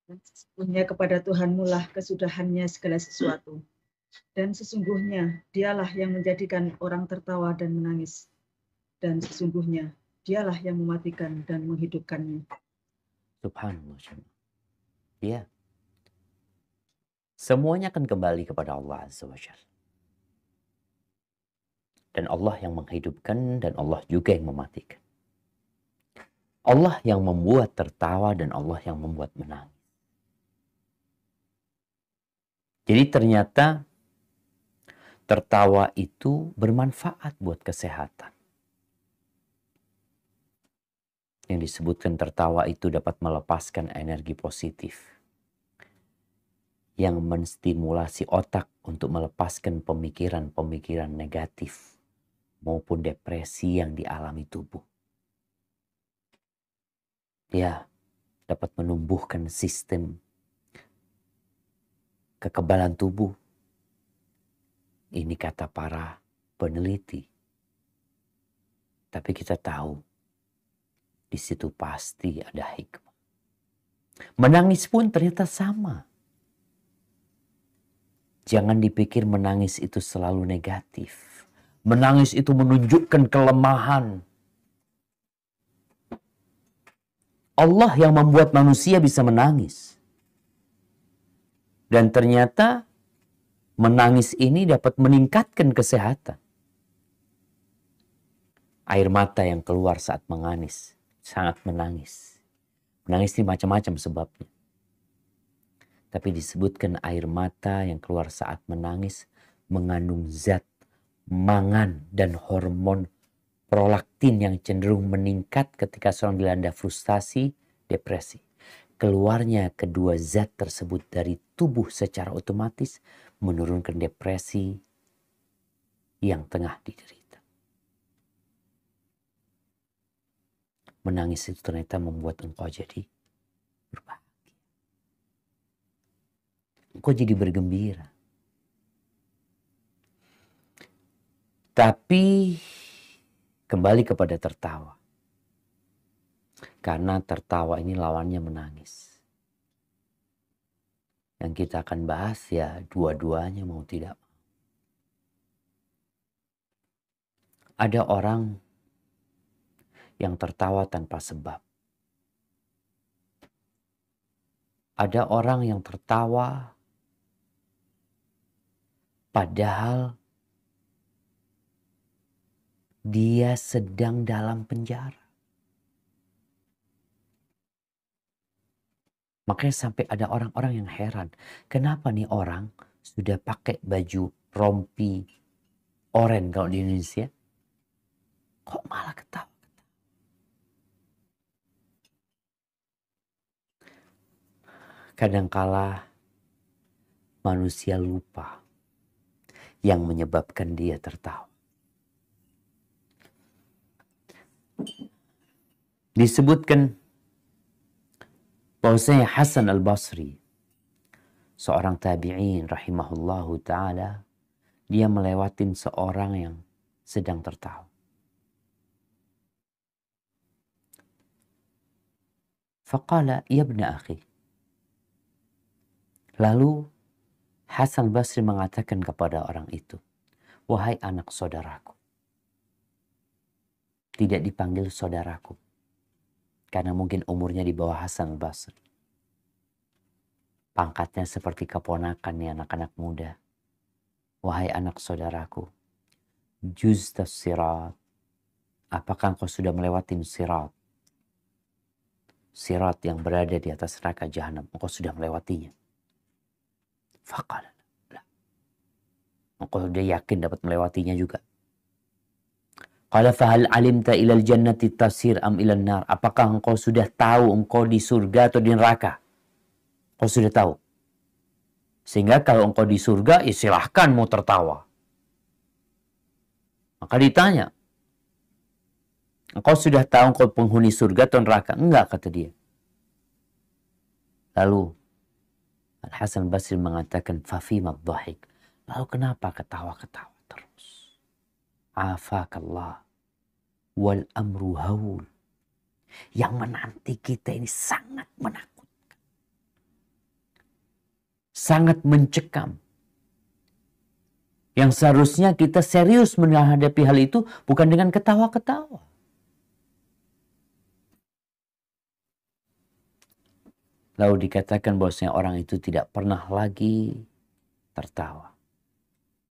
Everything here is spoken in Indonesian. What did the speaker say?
Dan sesungguhnya kepada Tuhanmu lah kesudahannya segala sesuatu. Dan sesungguhnya dialah yang menjadikan orang tertawa dan menangis. Dan sesungguhnya dialah yang mematikan dan menghidupkannya. Subhanallah. Ya. Semuanya akan kembali kepada Allah Azza wa Jalla. Dan Allah yang menghidupkan dan Allah juga yang mematikan. Allah yang membuat tertawa dan Allah yang membuat menangis. Jadi ternyata tertawa itu bermanfaat buat kesehatan. Yang disebutkan tertawa itu dapat melepaskan energi positif. Yang menstimulasi otak untuk melepaskan pemikiran-pemikiran negatif maupun depresi yang dialami tubuh. Ya, dapat menumbuhkan sistem kekebalan tubuh. Ini kata para peneliti. Tapi kita tahu, di situ pasti ada hikmah. Menangis pun ternyata sama. Jangan dipikir menangis itu selalu negatif. Menangis itu menunjukkan kelemahan. Allah yang membuat manusia bisa menangis. Dan ternyata menangis ini dapat meningkatkan kesehatan. Air mata yang keluar saat menangis, sangat menangis. Menangis ini macam-macam sebabnya. Tapi disebutkan air mata yang keluar saat menangis mengandung zat mangan dan hormon prolaktin yang cenderung meningkat ketika seorang dilanda frustasi, depresi. Keluarnya kedua zat tersebut dari tubuh secara otomatis menurunkan depresi yang tengah diderita. Menangis itu ternyata membuat engkau jadi berbahagia. Engkau jadi bergembira. Tapi kembali kepada tertawa. Karena tertawa ini lawannya menangis. Yang kita akan bahas ya dua-duanya mau tidak. Ada orang yang tertawa tanpa sebab. Ada orang yang tertawa padahal dia sedang dalam penjara. Makanya sampai ada orang-orang yang heran. Kenapa nih orang sudah pakai baju rompi oranye kalau di Indonesia, kok malah ketawa? Kadangkala manusia lupa yang menyebabkan dia tertawa. Disebutkan bahwasanya Hasan al-Basri, seorang tabi'in rahimahullahu ta'ala, dia melewatin seorang yang sedang tertawa. Faqala, ya ibna akhi. Lalu Hasan al-Basri mengatakan kepada orang itu, wahai anak saudaraku. Tidak dipanggil saudaraku, karena mungkin umurnya di bawah Hasan al-Basri. Pangkatnya seperti keponakan nih anak-anak muda. Wahai anak saudaraku, juztas sirat. Apakah engkau sudah melewati sirat? Sirat yang berada di atas neraka jahanam. Engkau sudah melewatinya. Faqala. Engkau sudah yakin dapat melewatinya juga. Qala fahal alimta ilal jannati tasir am ilal nar. Apakah engkau sudah tahu engkau di surga atau di neraka? Engkau sudah tahu. Sehingga kalau engkau di surga, ya silahkan mau tertawa. Maka ditanya, engkau sudah tahu engkau penghuni surga atau neraka? Enggak, kata dia. Lalu Al-Hasan Basri mengatakan, fafima dhahik. Lalu kenapa ketawa-ketawa terus? Afakallah. Wal amru haul. Yang menanti kita ini sangat menakutkan. sangat mencekam. Yang seharusnya kita serius menghadapi hal itu bukan dengan ketawa-ketawa. Lalu dikatakan bahwasanya orang itu tidak pernah lagi tertawa.